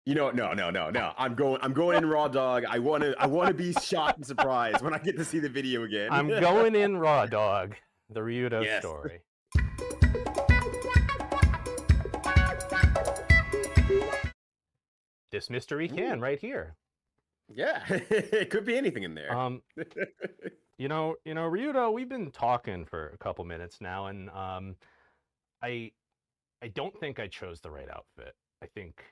No. I'm going in raw dog. I want to be shocked and surprised when I get to see the video again. I'm going in raw dog. The Ryyudo Yes. story. This mystery can right here. Yeah, it could be anything in there. Ryyudo, we've been talking for a couple minutes now, and I don't think I chose the right outfit. I think.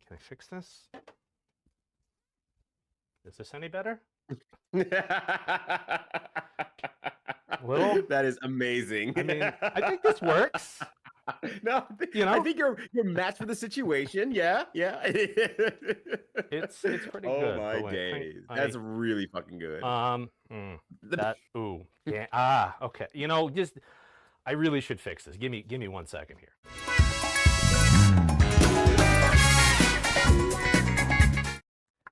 Can I fix this? Is this any better? Little. That is amazing. I mean, I think this works. No, I think you're matched for the situation. Yeah. It's pretty good. Oh my days, that's really fucking good. Okay. I really should fix this. Give me 1 second here.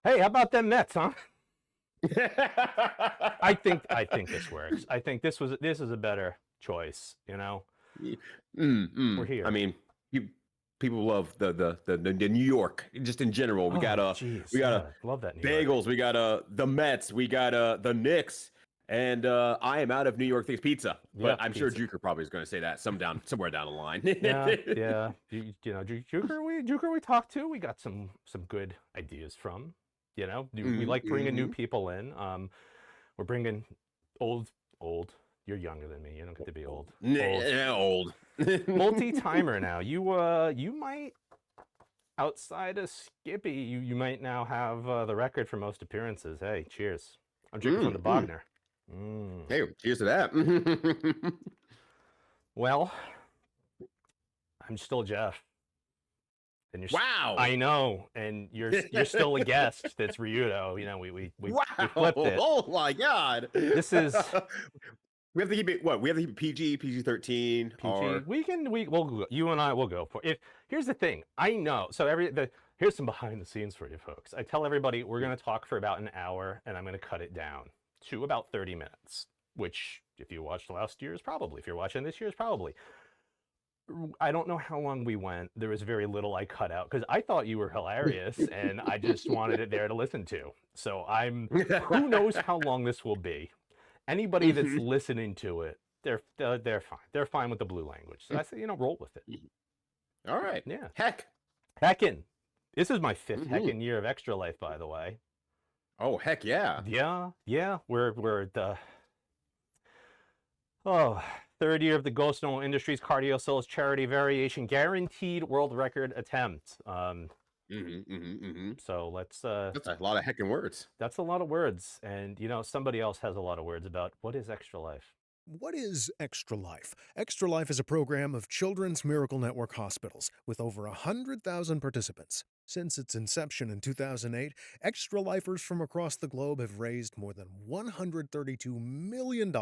Hey, how about them Mets, huh? I think this works. I think this is a better choice. We're here. I mean, people love the New York just in general. We got love that New bagels. York. We got the Mets. We got the Knicks. And I am out of New York Things pizza, but I'm sure Juker probably is going to say that somewhere down the line. yeah. Juker we talked to. We got some good ideas from. We like bringing new people in. We're bringing old. You're younger than me. You don't get to be old. Old. Multi-timer now. You might, outside of Skippy, you might now have the record for most appearances. Hey, cheers. I'm drinking from the Bogner. Hey, cheers to that. Well, I'm still Jeff. And wow! I know, and you're still a guest. That's Ryyudo. We flipped it. Oh my god! This is. We have to keep it. What? We have to keep it PG-13. We'll go. You and I will go for it. Here's the thing. I know. So here's some behind the scenes for you folks. I tell everybody we're going to talk for about an hour, and I'm going to cut it down to about 30 minutes. Which, if you watched last year's, probably. If you're watching this year's, probably. I don't know how long we went. There was very little I cut out because I thought you were hilarious and I just wanted it there to listen to. So who knows how long this will be. Anybody that's listening to it, they're fine. They're fine with the blue language. So I say, roll with it. All right. Yeah. Heckin'. This is my 5th heckin' year of Extra Life, by the way. Oh, heck yeah. Yeah. We're the 3rd year of the Ghostnola Industries Cardio Souls Charity Variation Guaranteed World Record attempt. So let's. That's a lot of heckin' words. That's a lot of words, and somebody else has a lot of words about what is Extra Life. What is Extra Life? Extra Life is a program of Children's Miracle Network hospitals with over 100,000 participants. Since its inception in 2008, Extra Lifers from across the globe have raised more than $132 million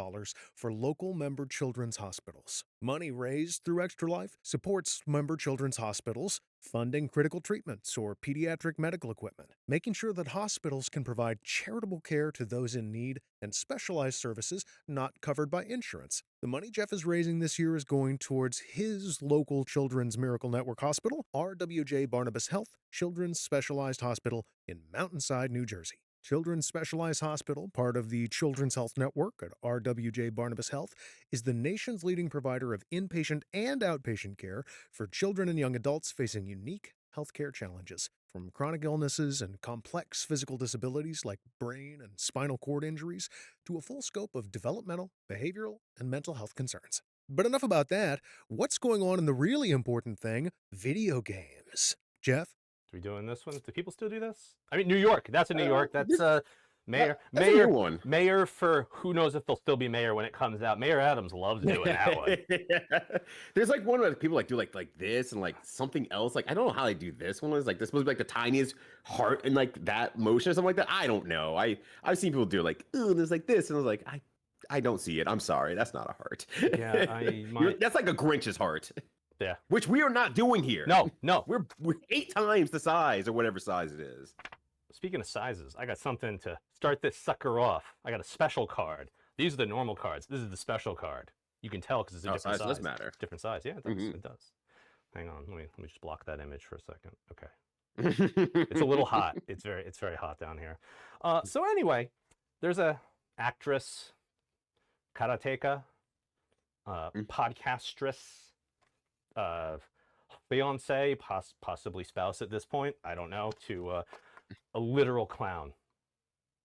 for local member children's hospitals. Money raised through Extra Life supports member children's hospitals, funding critical treatments or pediatric medical equipment, making sure that hospitals can provide charitable care to those in need, and specialized services not covered by insurance. The money Jeff is raising this year is going towards his local Children's Miracle Network hospital, RWJ Barnabas Health Children's Specialized Hospital in Mountainside, New Jersey. Children's Specialized Hospital, part of the Children's Health Network at RWJ Barnabas Health, is the nation's leading provider of inpatient and outpatient care for children and young adults facing unique healthcare challenges, from chronic illnesses and complex physical disabilities like brain and spinal cord injuries to a full scope of developmental, behavioral, and mental health concerns. But enough about that. What's going on in the really important thing, video games? Jeff? Are we doing this one? Do people still do this? I mean, New York. That's a New York. That's mayor. That's a new one. Mayor for who knows if they'll still be mayor when it comes out. Mayor Adams loves doing that one. There's like one where people do like this and like something else. Like I don't know how they do this one. It's like this supposed to be like the tiniest heart and like that motion or something like that. I don't know. I've seen people do it like, ooh, there's like this, and I was like, I don't see it. I'm sorry, that's not a heart. Yeah, that's like a Grinch's heart. Yeah. Which we are not doing here. No. We're 8 times the size or whatever size it is. Speaking of sizes, I got something to start this sucker off. I got a special card. These are the normal cards. This is the special card. You can tell because it's a different size. Does matter. Different size. Yeah, it does. It does. Hang on. Let me just block that image for a second. Okay. It's a little hot. It's very hot down here. So anyway, there's a actress, karateka, podcastress, fiance, possibly spouse at this point. I don't know. To a literal clown.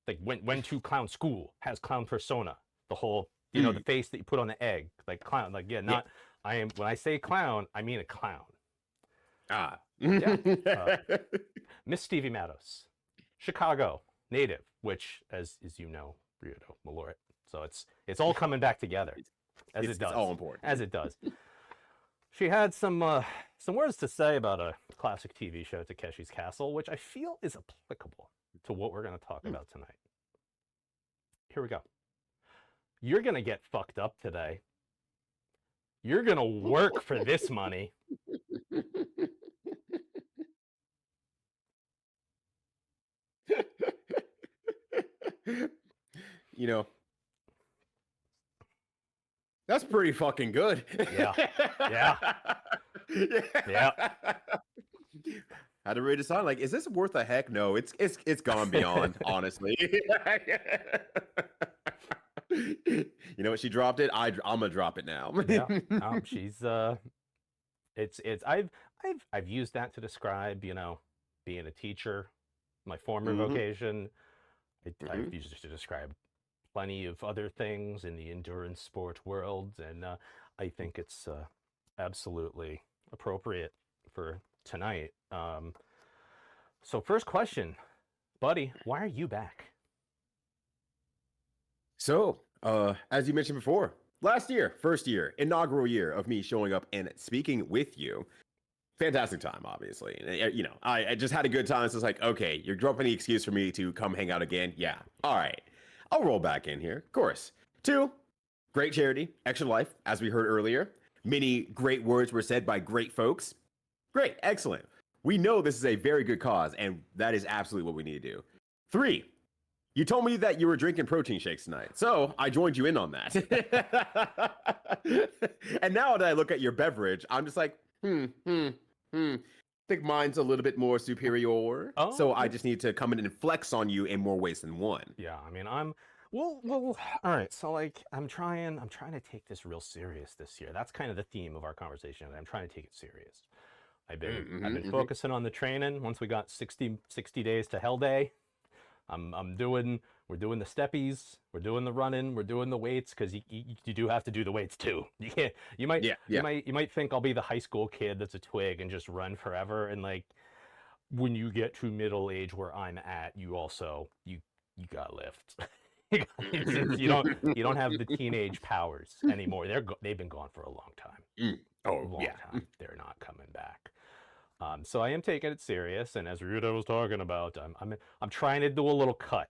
Like went to clown school, has clown persona. The whole, the face that you put on the egg, like clown. Like not. I am, when I say clown, I mean a clown. Ah. Yeah. Miss Stevie Mattos, Chicago native, which, as you know, Ryyudo Malort. So it's all coming back together, as it does. It's all important. As it does. She had some words to say about a classic TV show, Takeshi's Castle, which I feel is applicable to what we're going to talk about tonight. Here we go. You're going to get fucked up today. You're going to work for this money. You know, that's pretty fucking good. Yeah. Yeah. Yeah. How to rate it on? Like, is this worth a heck? No, it's gone beyond, honestly. You know what? She dropped it. I'm gonna drop it now. Yeah. She's it's I've used that to describe, being a teacher, my former vocation. I've used it to describe plenty of other things in the endurance sport world, and I think it's absolutely appropriate for tonight. So first question, buddy, why are you back? So, as you mentioned before, last year, first year, inaugural year of me showing up and speaking with you. Fantastic time, obviously. I just had a good time. So it's like, okay, you're dropping the excuse for me to come hang out again. Yeah. All right. I'll roll back in here. Of course. 2, great charity, Extra Life, as we heard earlier. Many great words were said by great folks. Great. Excellent. We know this is a very good cause, and that is absolutely what we need to do. 3, you told me that you were drinking protein shakes tonight, so I joined you in on that. And now that I look at your beverage, I'm just like, I think mine's a little bit more superior. Oh, so I just need to come in and flex on you in more ways than one. Yeah, I mean, well, all right. So like, I'm trying to take this real serious this year. That's kind of the theme of our conversation. I'm trying to take it serious. I've been focusing on the training. Once we got 60 days to Hell Day, we're doing the steppies, we're doing the running, we're doing the weights, because you do have to do the weights too. You can't. You might think I'll be the high school kid that's a twig and just run forever, and like when you get to middle age where I'm at, you also you gotta lift. you don't have the teenage powers anymore. They've been gone for a long time. Time. They're not coming back. So I am taking it serious, and as Ryyudo was talking about, I'm trying to do a little cut.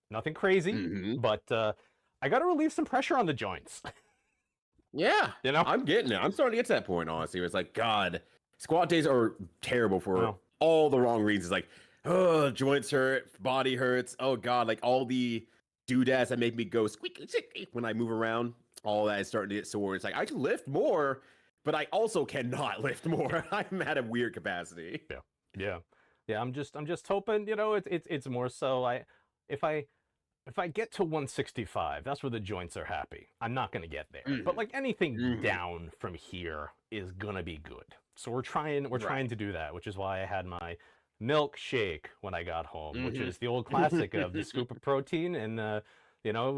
Nothing crazy, but I got to relieve some pressure on the joints. Yeah, I'm getting it. I'm starting to get to that point, honestly. It's like, God, squat days are terrible for all the wrong reasons. Like, oh, joints hurt, body hurts. Oh God, like all the doodads that make me go squeak when I move around. All that is starting to get sore. It's like I can lift more, but I also cannot lift more. I'm at a weird capacity. Yeah. I'm just hoping, it's more so if I get to 165, that's where the joints are happy. I'm not gonna get there, but like anything down from here is gonna be good. So we're trying to do that, which is why I had my milkshake when I got home, which is the old classic of the scoop of protein and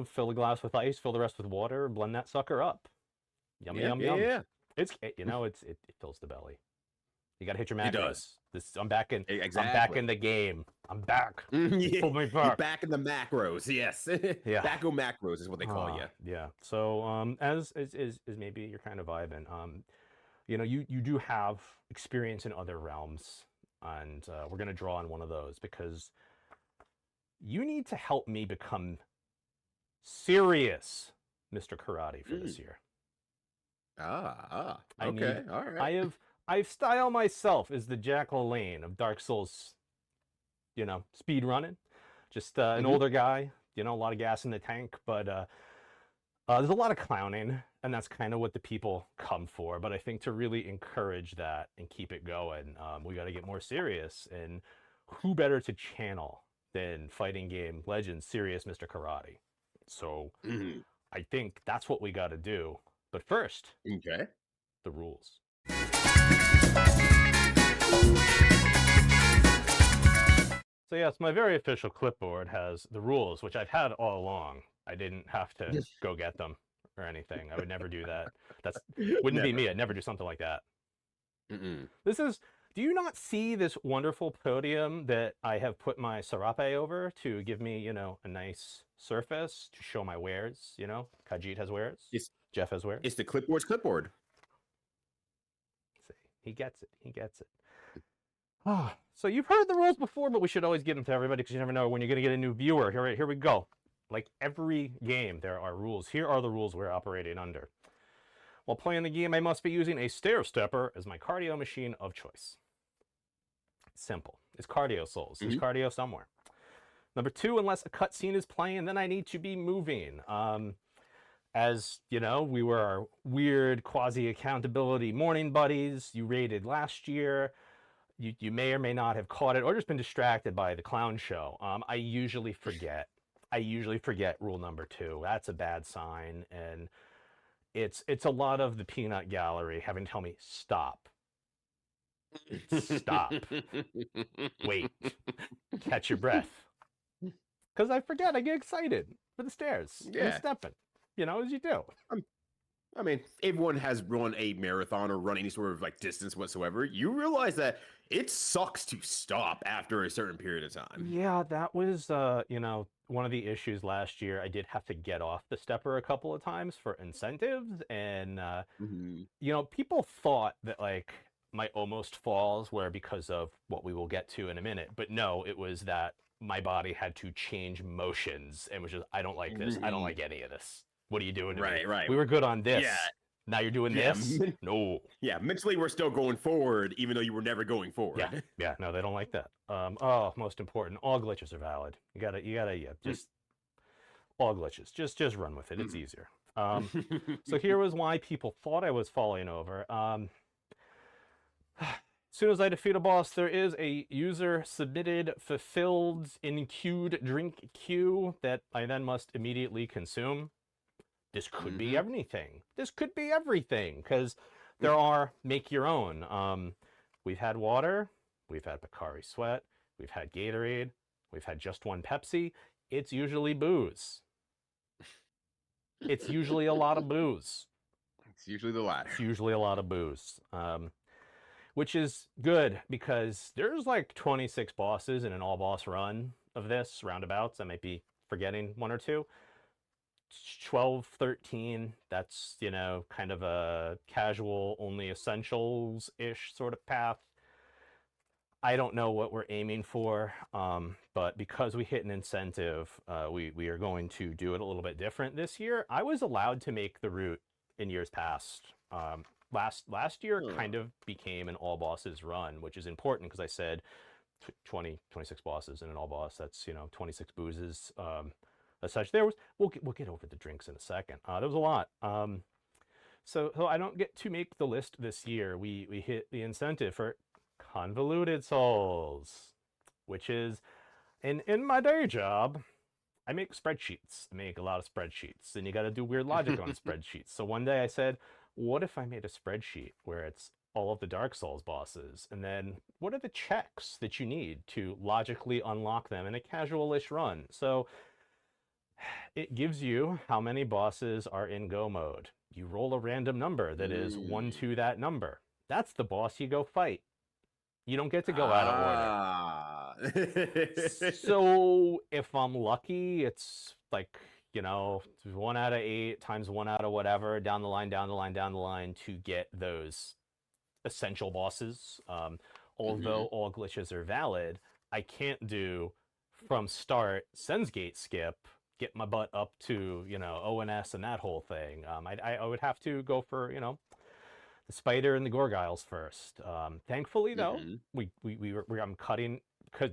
fill the glass with ice, fill the rest with water, blend that sucker up. Yum. Yeah. It fills the belly. You gotta hit your macros. It does. I'm back in. Exactly. I'm back in the game. I'm back. Pull me back. You're back in the macros. Yes. Yeah. Backo macros is what they call you. Yeah. So as maybe you're kind of vibing. You do have experience in other realms, and we're gonna draw on one of those because you need to help me become serious, Mr. Karate, for this year. Okay, all right. I've styled myself as the Jack LaLanne of Dark Souls, speed running. Just an older guy, a lot of gas in the tank, but there's a lot of clowning and that's kind of what the people come for. But I think to really encourage that and keep it going, we got to get more serious. And who better to channel than fighting game legend, Serious Mr. Karate? So Mhm. I think that's what we got to do. But first, Okay. the rules. So yes, my very official clipboard has the rules, which I've had all along. I didn't have to go get them or anything. I would never do that. That's wouldn't be me. Never. I'd never do something like that. Mm-mm. This is. Do you not see this wonderful podium that I have put my serape over to give me, you know, a nice surface to show my wares? You know, Khajiit has wares. It's Jeff has wares. it's the clipboard's clipboard. See, he gets it. He gets it. Ah, so you've heard the rules before, but we should always give them to everybody because you never know when you're going to get a new viewer. Here we go. Like every game, there are rules. Here are the rules we're operating under. While playing the game, I must be using a stair stepper as my cardio machine of choice. Simple. It's cardio, souls. There's cardio somewhere. Number 2, unless a cutscene is playing, then I need to be moving. As you know, we were our weird quasi-accountability morning buddies. You raided last year. You may or may not have caught it or just been distracted by the clown show. I usually forget. I usually forget rule number 2. That's a bad sign. And it's a lot of the peanut gallery having to tell me, stop. Stop. Wait. Catch your breath. Because I forget. I get excited for the stairs. Yeah. And stepping. You know, as you do. I mean, everyone has run a marathon or run any sort of like distance whatsoever. You realize that it sucks to stop after a certain period of time. Yeah, that was, you know, one of the issues last year. I did have to get off the stepper a couple of times for incentives. And, you know, people thought that like my almost falls were because of what we will get to in a minute. But no, it was that my body had to change motions and was just, I don't like this. I don't like any of this. What are you doing to me? Right. We were good on this. Yeah. Now you're doing this? No. Yeah, mentally we're still going forward, even though you were never going forward. Yeah, no, they don't like that. Oh, most important, all glitches are valid. You gotta, just all glitches. Just run with it. It's easier. So here was why people thought I was falling over. As soon as I defeat a boss, there is a user-submitted, fulfilled, in-queued drink queue that I then must immediately consume. This could be anything. This could be everything, because there are make your own. We've had water, we've had Pocari Sweat, we've had Gatorade, we've had just one Pepsi. It's usually booze. It's usually a lot of booze. It's usually the latter. It's usually a lot of booze. Which is good, because there's like 26 bosses in an all-boss run of this, roundabouts. I might be forgetting 1 or 2. 12, 13, that's, you know, kind of a casual, only essentials-ish sort of path. I don't know what we're aiming for, but because we hit an incentive, we are going to do it a little bit different this year. I was allowed to make the route in years past. Last year kind of became an all bosses run, which is important because I said 26 bosses in an all boss. That's, you know, 26 boozes. As such, there was, we'll get over the drinks in a second. There was a lot. So I don't get to make the list this year. We hit the incentive for convoluted souls, which is, in my day job, I make spreadsheets. I make a lot of spreadsheets, and you got to do weird logic on spreadsheets. So one day I said, what if I made a spreadsheet where it's all of the Dark Souls bosses, and then what are the checks that you need to logically unlock them in a casual-ish run? So it gives you how many bosses are in go mode. You roll a random number that is 1 to that number. That's the boss you go fight. You don't get to go out of order. So if I'm lucky, it's like, you know, 1 out of 8 times 1 out of whatever, down the line to get those essential bosses. Although all glitches are valid, I can't do from start Sen's Gate skip, get my butt up to, you know, ONS and that whole thing. I would have to go for, you know, the spider and the Gorgiles first. Thankfully, though, I'm cutting,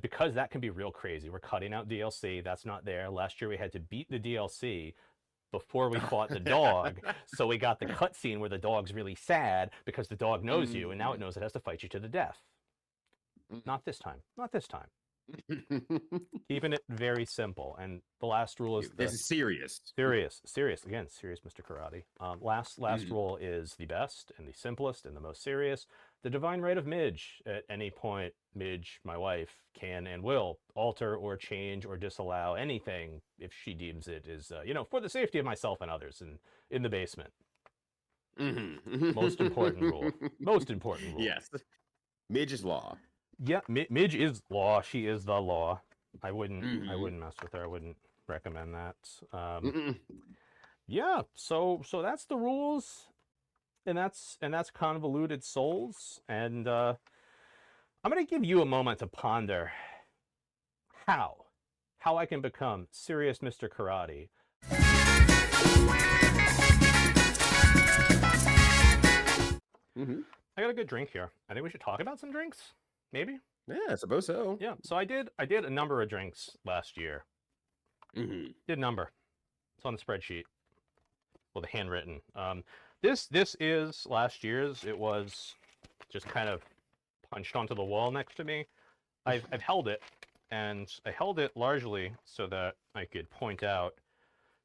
because that can be real crazy. We're cutting out DLC. That's not there. Last year we had to beat the DLC before we fought the dog. So we got the cutscene where the dog's really sad because the dog knows you, and now it knows it has to fight you to the death. Not this time. Not this time. Keeping it very simple. And the last rule is this is serious. Serious. Again, serious, Mr. Karate. Last rule is the best and the simplest and the most serious. The divine right of Midge. At any point, Midge, my wife, can and will alter or change or disallow anything if she deems it is, for the safety of myself and others in the basement. Most important rule. Most important rule. Yes. Midge is law. Yeah, Midge is law. She is the law. I wouldn't mess with her. I wouldn't recommend that. Yeah, so that's the rules, and that's Convoluted Souls, and I'm gonna give you a moment to ponder how I can become serious Mr. Karate. I got a good drink here. I think we should talk about some drinks. Maybe? Yeah, I suppose so. Yeah, so I did a number of drinks last year. Did a number. It's on the spreadsheet. Well, the handwritten. This is last year's. It was just kind of punched onto the wall next to me. I've held it, and I held it largely so that I could point out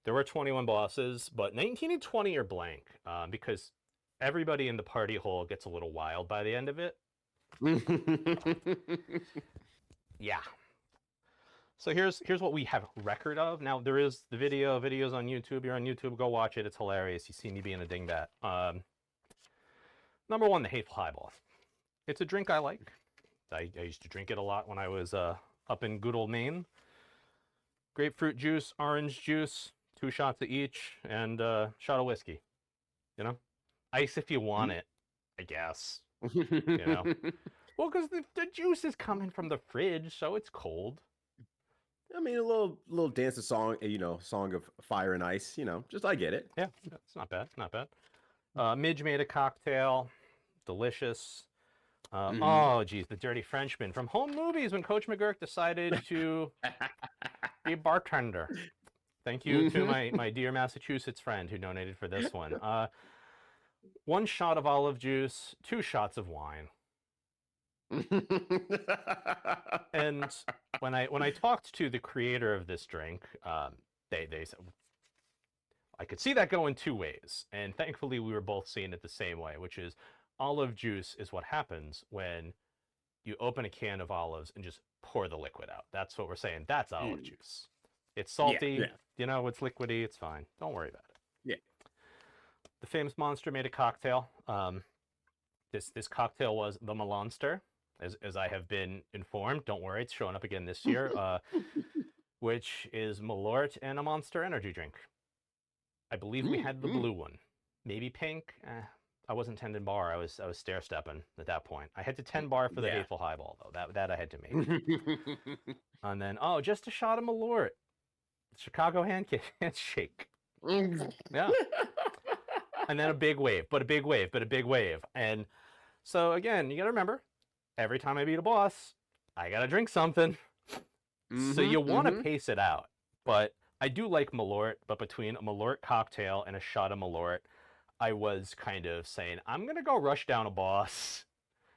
there were 21 bosses, but 19 and 20 are blank, because everybody in the party hole gets a little wild by the end of it. Yeah. So here's what we have record of. Now there is the videos on YouTube. You're on YouTube, go watch it. It's hilarious. You see me being a dingbat. Number one, the Hateful Highball. It's a drink I like. I used to drink it a lot when I was up in good old Maine. Grapefruit juice, orange juice, 2 shots of each, and shot of whiskey. Ice if you want it, I guess. Well, because the juice is coming from the fridge, so it's cold. I mean, a little dance song, song of fire and ice. Just I get it. Yeah, it's not bad. Not bad. Midge made a cocktail, delicious. Oh, geez, the Dirty Frenchman from Home Movies when Coach McGurk decided to be a bartender. Thank you to my dear Massachusetts friend who donated for this one. 1 shot of olive juice, 2 shots of wine. And when I talked to the creator of this drink, they said I could see that going 2 ways, and thankfully we were both seeing it the same way, which is olive juice is what happens when you open a can of olives and just pour the liquid out. That's what we're saying. That's olive juice. It's salty, it's liquidy, it's fine. Don't worry about it. Yeah. The famous monster made a cocktail. This cocktail was the Malonster, as I have been informed. Don't worry, it's showing up again this year. Which is Malort and a Monster energy drink. I believe we had the blue one, maybe pink. I wasn't tending bar. I was stair stepping at that point. I had to 10 bar for the Hateful Highball though. That I had to make. And then just a shot of Malort, Chicago handshake. Yeah. And then a big wave. And so again, you gotta remember, every time I beat a boss, I gotta drink something. So you want to pace it out. But I do like Malort, but between a Malort cocktail and a shot of Malort, I was kind of saying, I'm gonna go rush down a boss.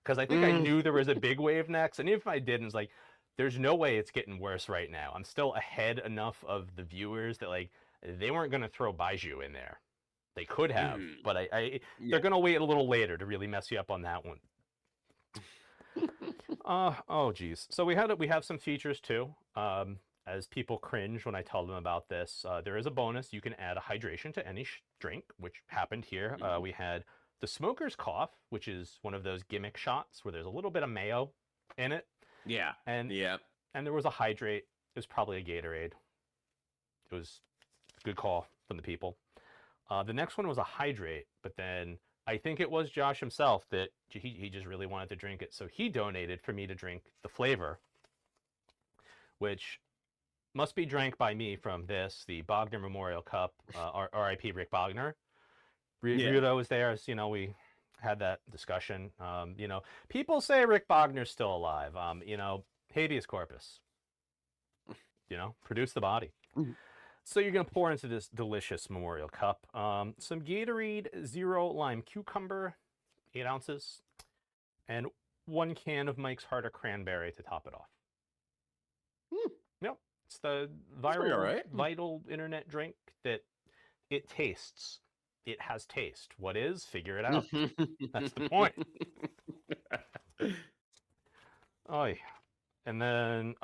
Because I think I knew there was a big wave next. And even if I didn't, it's like, there's no way it's getting worse right now. I'm still ahead enough of the viewers that they weren't gonna throw Baiju in there. They could have, but they're going to wait a little later to really mess you up on that one. Oh, geez. So we have some features too. As people cringe when I tell them about this, there is a bonus. You can add a hydration to any drink, which happened here. We had the Smoker's Cough, which is one of those gimmick shots where there's a little bit of mayo in it. Yeah. And there was a hydrate. It was probably a Gatorade. It was a good call from the people. The next one was a hydrate, but then I think it was Josh himself that he just really wanted to drink it. So he donated for me to drink the flavor, which must be drank by me from this, the Bogner Memorial Cup, R.I.P. Rick Bogner. Ryyudo was there, as we had that discussion. People say Rick Bogner's still alive. Habeas corpus. Produce the body. So you're gonna pour into this delicious memorial cup some Gatorade Zero Lime Cucumber, 8 ounces, and 1 can of Mike's Harder Cranberry to top it off. Yep, it's the That's pretty all right. vital internet drink that it tastes. It has taste. What is? Figure it out. That's the point. Oh, and then,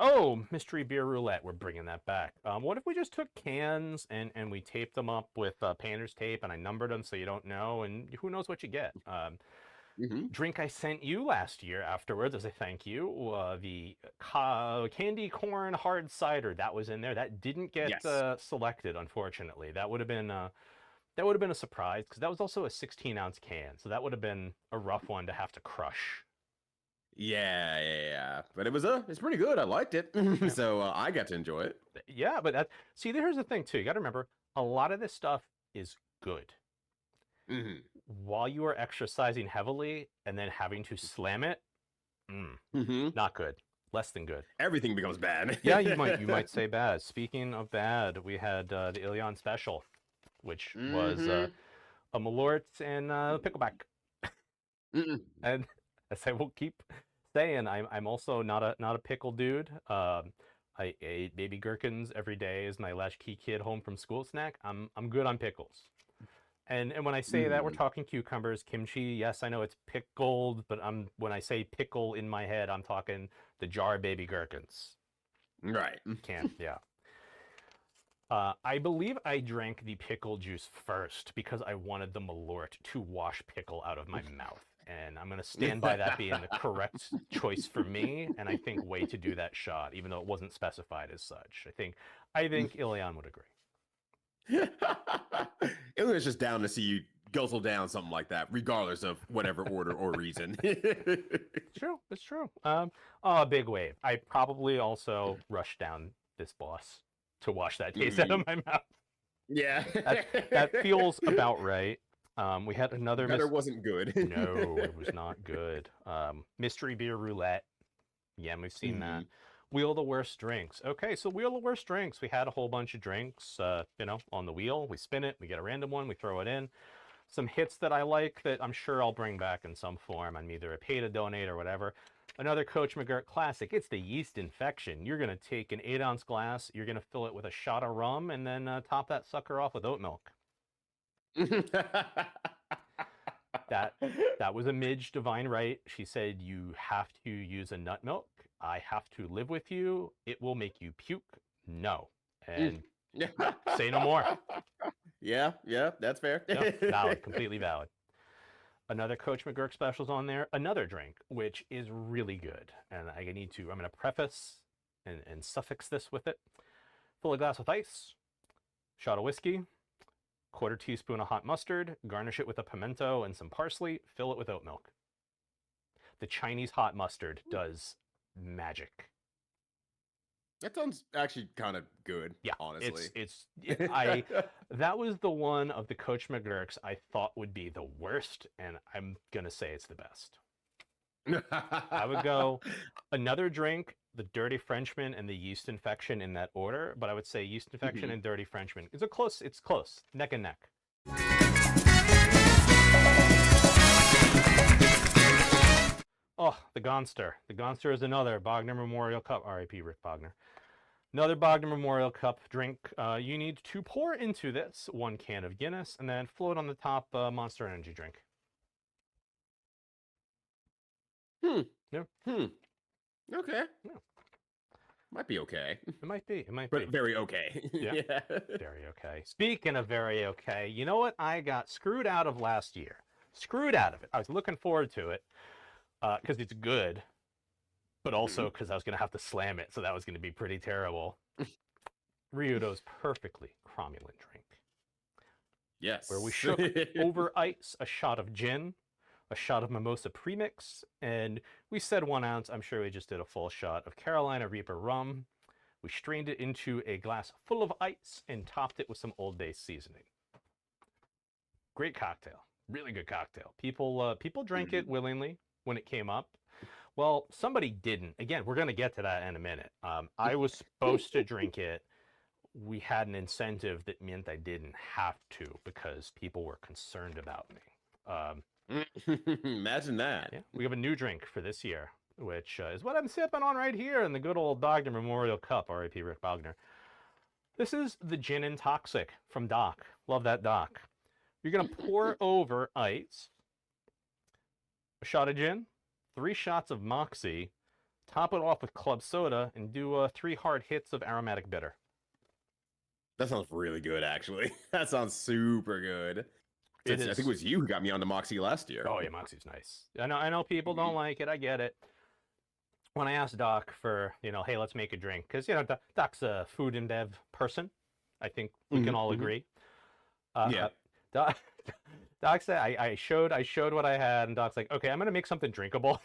mystery beer roulette. We're bringing that back. What if we just took cans and we taped them up with painter's tape and I numbered them so you don't know, and who knows what you get? Drink I sent you last year afterwards as a thank you, the candy corn hard cider, that was in there. That didn't get selected, unfortunately. That would have been a surprise, because that was also a 16-ounce can, so that would have been a rough one to have to crush. Yeah. But it's pretty good. I liked it. So I got to enjoy it. Yeah, but see, here's the thing too. You got to remember, a lot of this stuff is good. While you are exercising heavily and then having to slam it, not good. Less than good. Everything becomes bad. Yeah, you might say bad. Speaking of bad, we had the Ilion special, which was a Malort and pickleback. And as I will keep saying, I'm also not a pickle dude. I ate baby gherkins every day as my latchkey kid home from school snack. I'm good on pickles. And when I say that, we're talking cucumbers, kimchi. Yes, I know it's pickled, but when I say pickle in my head, I'm talking the jar baby gherkins. Right. Yeah. I believe I drank the pickle juice first because I wanted the Malort to wash pickle out of my mouth. And I'm going to stand by that being the correct choice for me, and I think way to do that shot, even though it wasn't specified as such. I think Ilion would agree. Ilion's just down to see you guzzle down something like that, regardless of whatever order or reason. It's true. Big wave. I probably also rushed down this boss to wash that taste out of my mouth. Yeah. That feels about right. We had another... Better wasn't good. No, it was not good. Mystery beer roulette. Yeah, we've seen that. Wheel of the worst drinks. Okay, so wheel of the worst drinks. We had a whole bunch of drinks, on the wheel. We spin it, we get a random one, we throw it in. Some hits that I like that I'm sure I'll bring back in some form. I'm either a pay to donate or whatever. Another Coach McGirt classic. It's the yeast infection. You're going to take an 8-ounce glass, you're going to fill it with a shot of rum, and then top that sucker off with oat milk. That was a Midge divine right. She said, you have to use a nut milk. I have to live with you. It will make you puke. No. And say no more. Yeah, that's fair. No, valid, completely valid. Another Coach McGurk specials on there. Another drink, which is really good. And I'm going to preface and suffix this with it. Fill a glass with ice, shot of whiskey, 1/4 teaspoon of hot mustard, garnish it with a pimento and some parsley, fill it with oat milk. The Chinese hot mustard does magic. That sounds actually kind of good. Yeah, honestly. That was the one of the Coach McGurks I thought would be the worst, and I'm gonna say it's the best. I would go another drink, the Dirty Frenchman and the yeast infection in that order, but I would say yeast infection and Dirty Frenchman. It's close, neck and neck. Oh, the Gonster. The Gonster is another Bogner Memorial Cup. R.I.P. Rick Bogner. Another Bogner Memorial Cup drink. You need to pour into this 1 can of Guinness and then float on the top Monster Energy drink. Yeah. Okay. Yeah. Might be okay. It might be. But very okay. Yeah. Very okay. Speaking of very okay, you know what I got screwed out of last year? Screwed out of it. I was looking forward to it because it's good, but also because I was going to have to slam it, so that was going to be pretty terrible. Ryyudo's perfectly cromulent drink. Yes. Where we shook over ice a shot of gin, a shot of mimosa premix, and we said 1 ounce. I'm sure we just did a full shot of Carolina Reaper rum. We strained it into a glass full of ice and topped it with some Old Bay seasoning. Great cocktail. Really good cocktail. People drank it willingly when it came up. Well, somebody didn't. Again, we're going to get to that in a minute. I was supposed to drink it we had an incentive that meant I didn't have to because people were concerned about me. Imagine that. Yeah, we have a new drink for this year, which is what I'm sipping on right here in the good old Bogner Memorial Cup, R.I.P. Rick Bogner. This is the Gin and Toxic from Doc. Love that Doc. You're going to pour over ice, a shot of gin, 3 shots of Moxie, top it off with club soda, and do 3 hard hits of aromatic bitter. That sounds really good, actually. That sounds super good. I think it was you who got me onto Moxie last year. Oh yeah, Moxie's nice. I know people don't like it. I get it. When I asked Doc for, hey, let's make a drink, because Doc's a food and bev person. I think we can all agree. Yeah. Doc said I showed what I had, and Doc's like, okay, I'm gonna make something drinkable.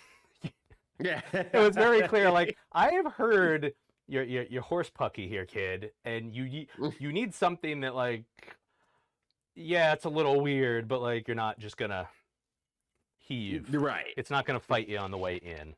Yeah. It was very clear. Like, I have heard your horse pucky here, kid, and you need something that, like, yeah, it's a little weird, but like you're not just gonna heave. Right. It's not gonna fight you on the way in.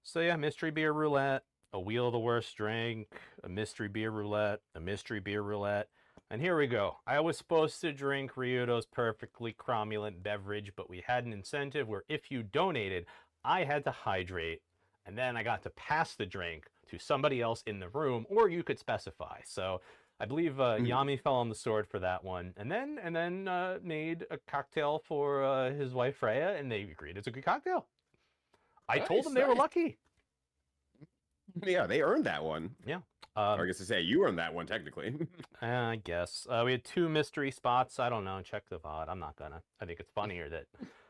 So yeah, mystery beer roulette, a wheel of the worst drink, a mystery beer roulette, a mystery beer roulette. And here we go. I was supposed to drink Ryyudo's perfectly cromulent beverage, but we had an incentive where if you donated, I had to hydrate, and then I got to pass the drink to somebody else in the room, or you could specify. So I believe Yami fell on the sword for that one, and then made a cocktail for his wife Freya, and they agreed it's a good cocktail. I told them they were lucky. Yeah, they earned that one. Yeah. Or I guess to say you earned that one technically. I guess we had 2 mystery spots. I don't know. Check the VOD. I'm not gonna. I think it's funnier that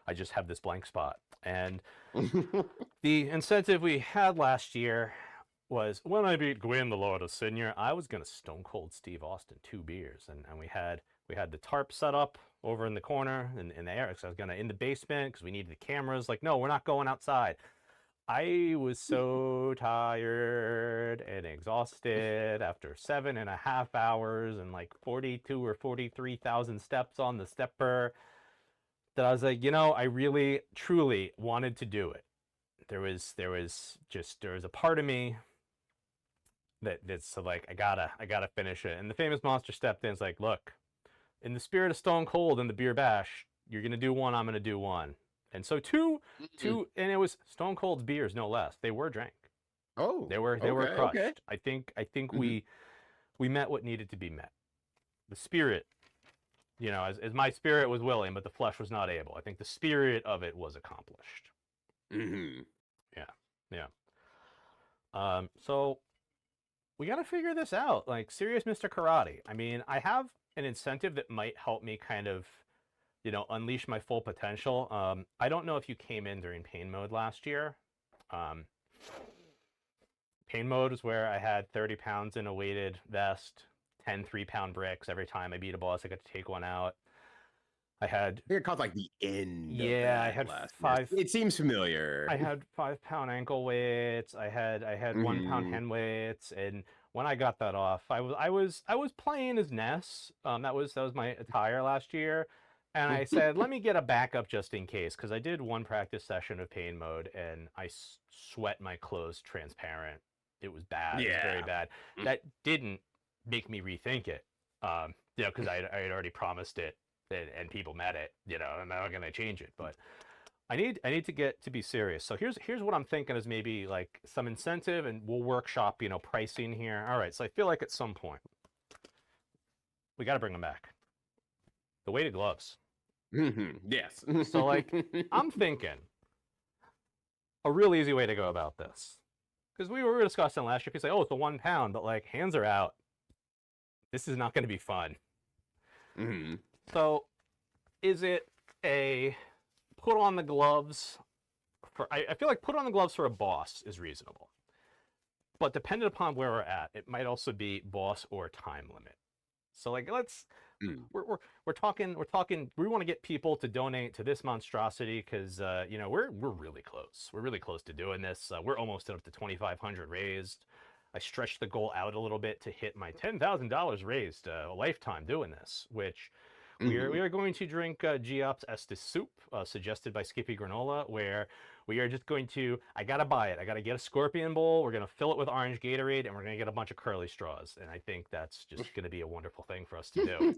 I just have this blank spot. And the incentive we had last year was when I beat Gwyn, the Lord of Senior, I was gonna Stone Cold Steve Austin 2 beers, and we had the tarp set up over in the corner in the air. So I was gonna in the basement because we needed the cameras. Like, no, we're not going outside. I was so tired and exhausted after 7.5 hours and like 42 or 43,000 steps on the stepper that I was like, I really, truly wanted to do it. There was a part of me that's like, I gotta finish it. And the famous monster stepped in. It's like, look, in the spirit of Stone Cold and the beer bash, you're gonna do one, I'm gonna do one. And so two, and it was Stone Cold's beers, no less. They were drank. Oh, they were crushed. Okay. I think we met what needed to be met. The spirit, as my spirit was willing, but the flesh was not able. I think the spirit of it was accomplished. Yeah. So we got to figure this out. Like, serious Mr. Karate. I mean, I have an incentive that might help me kind of, unleash my full potential. I don't know if you came in during pain mode last year. Pain mode was where I had 30 pounds in a weighted vest, 10 3-pound bricks. Every time I beat a boss, I got to take one out. I think it caught like the end. Yeah, I had 5. It seems familiar. I had 5-pound ankle weights. I had 1-pound hand weights, and when I got that off, I was playing as Ness. That was my attire last year. And I said, let me get a backup just in case, because I did one practice session of pain mode, and I sweat my clothes transparent. It was bad. Yeah. It was very bad. That didn't make me rethink it, because I had already promised it, and people met it. I'm not going to change it. But I need to get to be serious. So here's what I'm thinking is maybe like some incentive, and we'll workshop, pricing here. All right. So I feel like at some point we got to bring them back. The weighted gloves. Yes. So like, I'm thinking a real easy way to go about this, because we were discussing last year. People say, oh, it's the 1 pound, but like, hands are out. This is not going to be fun. So is it a put on the gloves for, I feel like put on the gloves for a boss is reasonable, but depending upon where we're at, it might also be boss or time limit. So like, we're talking, we want to get people to donate to this monstrosity because, we're really close. We're really close to doing this. We're almost up to 2,500 raised. I stretched the goal out a little bit to hit my $10,000 raised a lifetime doing this, which we are going to drink Geops Estes soup, suggested by Skippy Granola, where We are just going to, I gotta buy it. I gotta get a scorpion bowl. We're gonna fill it with orange Gatorade, and we're gonna get a bunch of curly straws. And I think that's just gonna be a wonderful thing for us to do.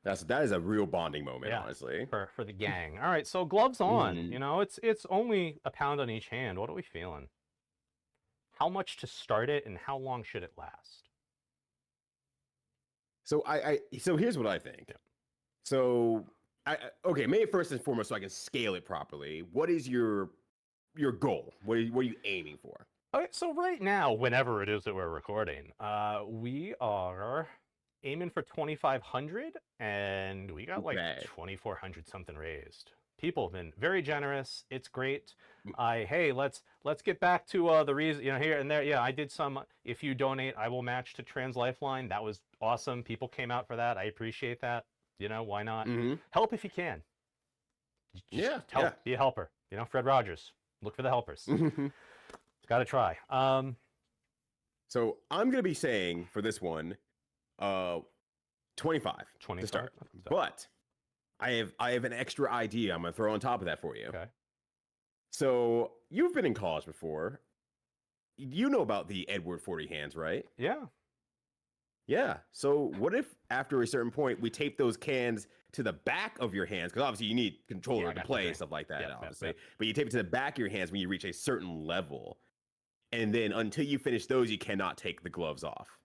That is a real bonding moment, Yeah, honestly. for the gang. All right, so gloves on. Mhm. You know, it's only a pound on each hand. What are we feeling? How much to start it, and how long should it last? So so here's what I think. Yeah. So okay, maybe first and foremost, so I can scale it properly. What is your goal? What are you aiming for? Okay, so right now, whenever it is that we're recording, we are aiming for 2,500, and we got like Okay. 2,400 something raised. People have been very generous. It's great. Mm. Hey, let's get back to the reason, you know, here and there. Yeah, I did some. If you donate, I will match to Trans Lifeline. That was awesome. People came out for that. I appreciate that. You know, why not? Mm-hmm. Help if you can. Yeah, help. Be a helper. You know, Fred Rogers. Look for the helpers. Got to try. So I'm gonna be saying for this one, 25 to start. But I have an extra idea I'm gonna throw on top of that for you. Okay. So you've been in college before. You know about the Edward 40 hands, right? Yeah. Yeah. So what if after a certain point we tape those cans to the back of your hands? Because obviously you need controller to play and stuff like that, obviously. But you tape it to the back of your hands when you reach a certain level. And then until you finish those, you cannot take the gloves off.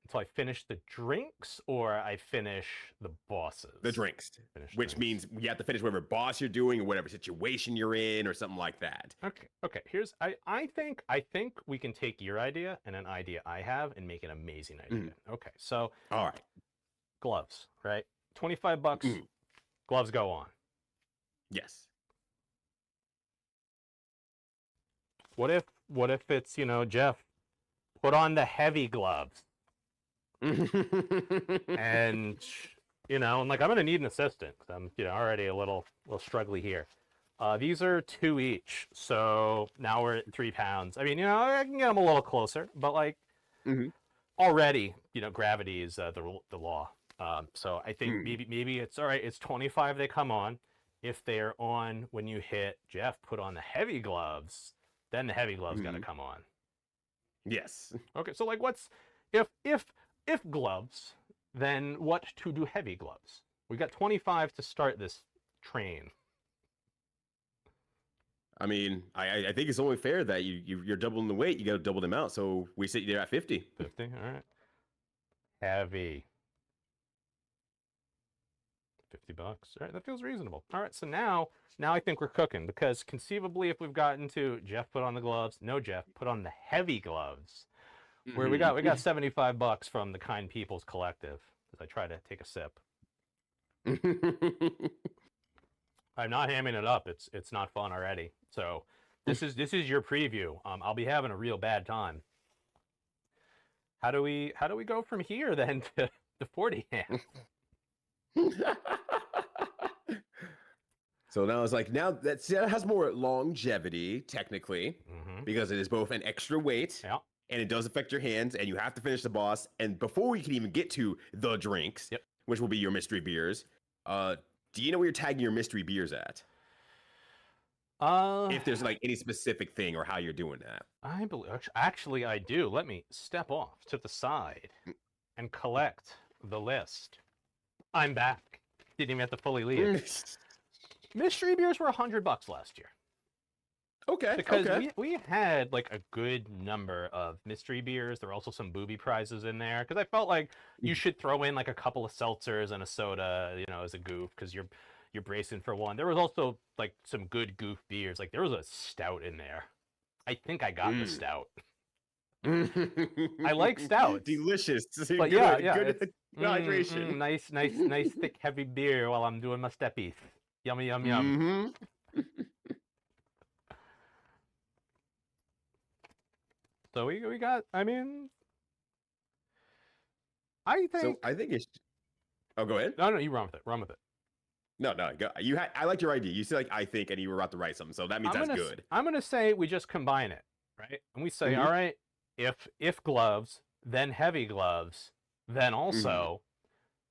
Until I finish the drinks, or I finish the bosses? The drinks. Which means you have to finish whatever boss you're doing or whatever situation you're in or something like that. Okay. Here's I think we can take your idea and an idea I have and make an amazing idea. Okay, so all right. Gloves, right? $25. Gloves go on. Yes. What if it's, you know, Jeff, put on the heavy gloves. And you know, and like I'm gonna need an assistant because I'm, you know, already a little struggly here. These are 2 each, so now we're at 3 pounds. I mean, you know, I can get them a little closer, but like already, you know, gravity is the law. So I think maybe it's all right. It's 25 they come on. If they're on when you hit Jeff, put on the heavy gloves, then the heavy gloves got to come on. Yes. Okay, so like what's if gloves, then what to do heavy gloves? We got 25 to start this train. I mean, I think it's only fair that you're doubling the weight. You got to double them out. So we sit there at 50. 50, all right. Heavy. $50. All right, that feels reasonable. All right, so now I think we're cooking, because conceivably if we've gotten to Jeff put on the gloves, no Jeff, put on the heavy gloves. Where we got $75 from the Kind People's Collective as I try to take a sip. I'm not hamming it up. It's not fun already. So this is your preview. I'll be having a real bad time. How do we go from here then to the 40 hands? So now it's like, now that has more longevity technically, because it is both an extra weight. Yeah. And it does affect your hands, and you have to finish the boss. And before we can even get to the drinks, which will be your mystery beers, do you know where you're tagging your mystery beers at? If there's like any specific thing or how you're doing that. I believe, actually, I do. Let me step off to the side and collect the list. I'm back. Didn't even have to fully leave. Mystery beers were $100 last year. Okay. Because we had like a good number of mystery beers. There were also some booby prizes in there, because I felt like you should throw in like a couple of seltzers and a soda, you know, as a goof, because you're bracing for one. There was also like some good goof beers. Like there was a stout in there. I think I got the stout. I like stouts. Delicious. But good, yeah, good hydration. Nice thick heavy beer while I'm doing my steppies. Yummy, yum, yum. So we got, I mean, I think. So I think it's. Oh, go ahead. No, you run with it. Run with it. No, go. I like your idea. You said like I think, and you were about to write something, so that means that's good. I'm gonna say we just combine it, right? And we say, all right, if gloves, then heavy gloves, then also,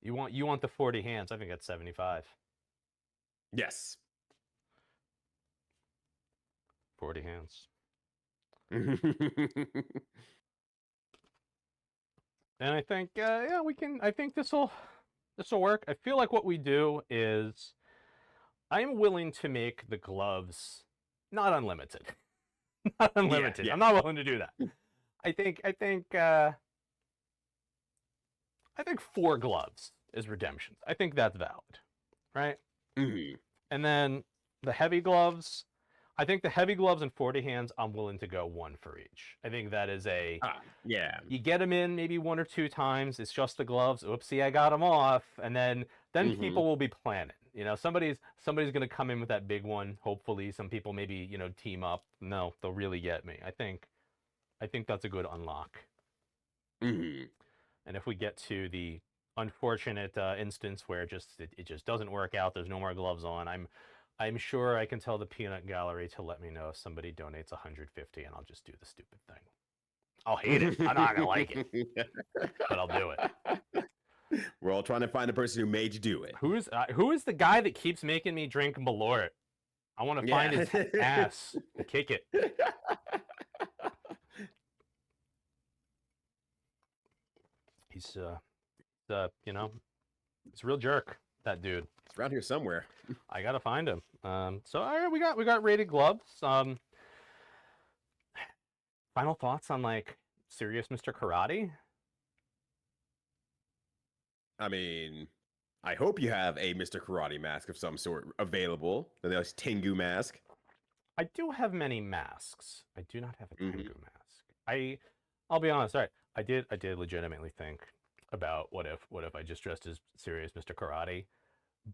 you want the 40 hands. I think that's 75. Yes. 40 hands. And I think, yeah, we can. I think this will work. I feel like what we do is, I'm willing to make the gloves not unlimited, not unlimited. yeah. I'm not willing to do that. I think 4 gloves is redemption. I think that's valid, right? Mhm. And then the heavy gloves. I think the heavy gloves and 40 hands, I'm willing to go 1 for each. I think that is Yeah. you get them in maybe 1 or 2 times. It's just the gloves. Oopsie, I got them off. And then people will be planning. You know, somebody's going to come in with that big one. Hopefully, some people maybe, you know, team up. No, they'll really get me. I think that's a good unlock. Mhm. And if we get to the unfortunate instance where it just doesn't work out, there's no more gloves on, I'm sure I can tell the peanut gallery to let me know if somebody donates 150, and I'll just do the stupid thing. I'll hate it. I'm not gonna like it, but I'll do it. We're all trying to find the person who made you do it. Who is the guy that keeps making me drink Malort? I want to find his ass to kick it. He's you know, he's a real jerk, that dude. It's around here somewhere. I gotta find him. So all right, we got rated gloves. Final thoughts on like serious Mr. Karate? I mean, I hope you have a Mr. Karate mask of some sort available. The nice Tengu mask. I do have many masks. I do not have a Tengu mask. I'll be honest. All right, I did legitimately think about what if I just dressed as serious Mr. Karate,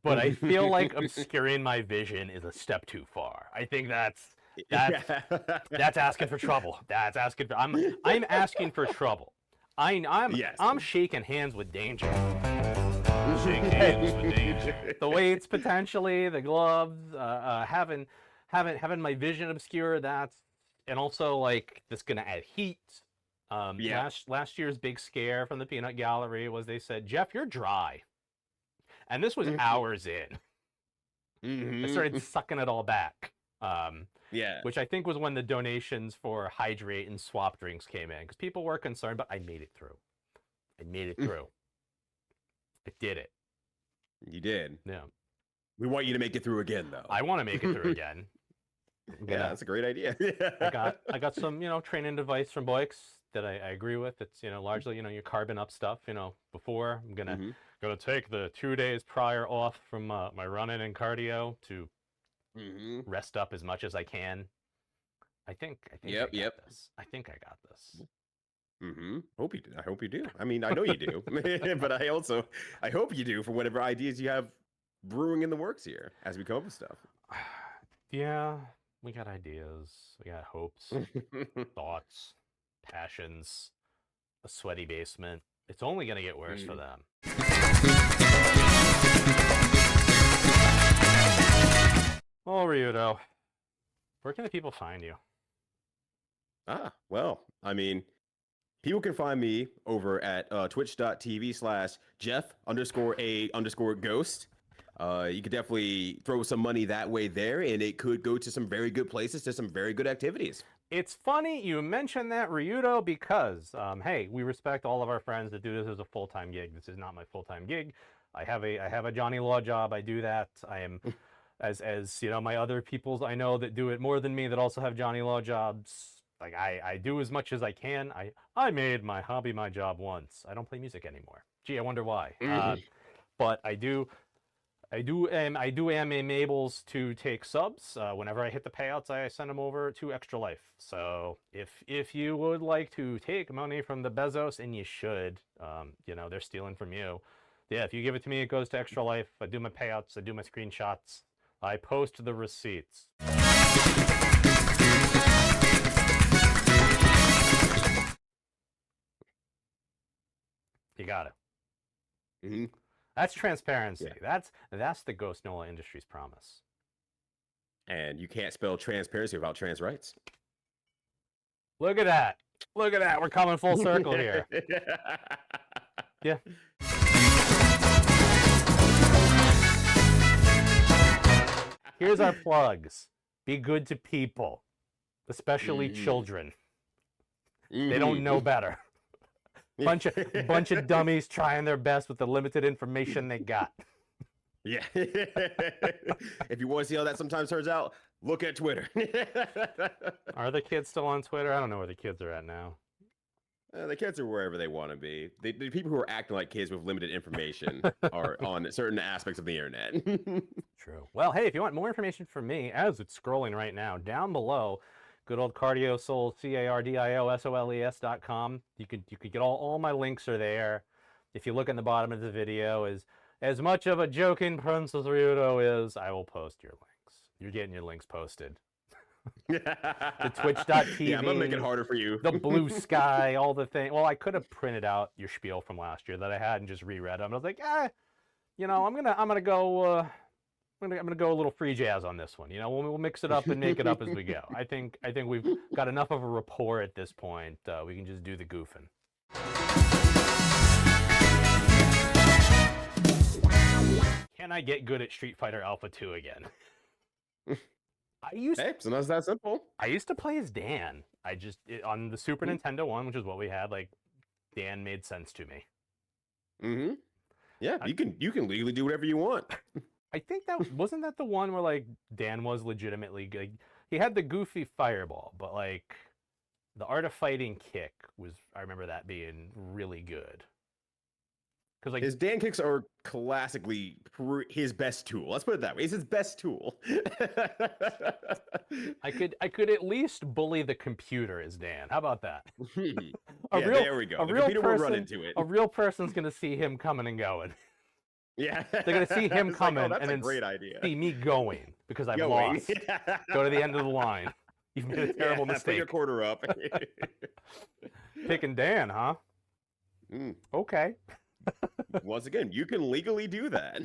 but I feel like obscuring my vision is a step too far. I think that's asking for trouble. That's asking for, I'm asking for trouble. I'm shaking hands with danger. Shake hands with danger. The weights potentially, the gloves, having my vision obscure. And also like this gonna add heat. Last year's big scare from the peanut gallery was they said, Jeff, you're dry, and this was hours in. I started sucking it all back. Which I think was when the donations for hydrate and swap drinks came in, because people were concerned, but I made it through. I did it. You did. Yeah. We want you to make it through again, though. I want to make it through again. Yeah, that's a great idea. I got some, training advice from Boix that I agree with. It's, largely, your carbon up stuff, before. I'm gonna take the 2 days prior off from my running and cardio to rest up as much as I can. I think I got this. I think I got this. I hope you do. I mean, I know you do, but I hope you do for whatever ideas you have brewing in the works here as we come up with stuff. Yeah, we got ideas. We got hopes, thoughts, passions, a sweaty basement. It's only going to get worse for them. Well, Ryyudo, where can the people find you? Well, I mean, people can find me over at twitch.tv/Jeff_A_Ghost. You could definitely throw some money that way there, and it could go to some very good places, to some very good activities. It's funny you mentioned that, Ryyudo, because, hey, we respect all of our friends that do this as a full-time gig. This is not my full-time gig. I have a Johnny Law job. I do that. I am, as my other peoples I know that do it more than me that also have Johnny Law jobs. Like, I do as much as I can. I made my hobby my job once. I don't play music anymore. Gee, I wonder why. But I am able to take subs. Whenever I hit the payouts, I send them over to Extra Life. So if you would like to take money from the Bezos, and you should, they're stealing from you. Yeah, if you give it to me, it goes to Extra Life. I do my payouts. I do my screenshots. I post the receipts. You got it. That's transparency. Yeah. That's the Ghostnola Industries promise. And you can't spell transparency without trans rights. Look at that. Look at that. We're coming full circle here. Yeah. Here's our plugs. Be good to people. especially Mhm. children. They don't know Mhm. better. Bunch of dummies trying their best with the limited information they got. Yeah. If you want to see how that sometimes turns out, look at Twitter. Are the kids still on Twitter? I don't know where the kids are at now. The kids are wherever they want to be. The people who are acting like kids with limited information are on certain aspects of the internet. True. Well, hey, if you want more information from me, as it's scrolling right now, down below, good old CardioSoul, CardioSoles.com. You could get all my links are there. If you look in the bottom of the video, as much of a joking Princess Ryyudo is, I will post your links. You're getting your links posted. The Twitch.tv. Yeah, I'm gonna make it harder for you. The Blue Sky, all the thing. Well, I could have printed out your spiel from last year that I had and just reread them. I was like, you know, I'm gonna go a little free jazz on this one. You know, we'll mix it up and make it up as we go. I think we've got enough of a rapport at this point. We can just do the goofing. Can I get good at Street Fighter Alpha 2 again? Hey, sometimes that simple. I used to play as Dan. On the Super Nintendo one, which is what we had, like, Dan made sense to me. Mm-hmm. Yeah, you can legally do whatever you want. I think that wasn't that the one where, like, Dan was legitimately good. He had the goofy fireball, but, like, the Art of Fighting kick I remember that being really good. Because, like, his Dan kicks are classically his best tool. Let's put it that way. It's his best tool. I could at least bully the computer as Dan. How about that? There we go. The computer will run into it. A real person's gonna see him coming and going. Yeah, They're gonna see him It's coming like, that's and a then great idea. see me going because I've Going. lost. Go to the end of the line. You've made a terrible Put mistake. your quarter up. Picking Dan, huh? Okay. Once again, you can legally do that.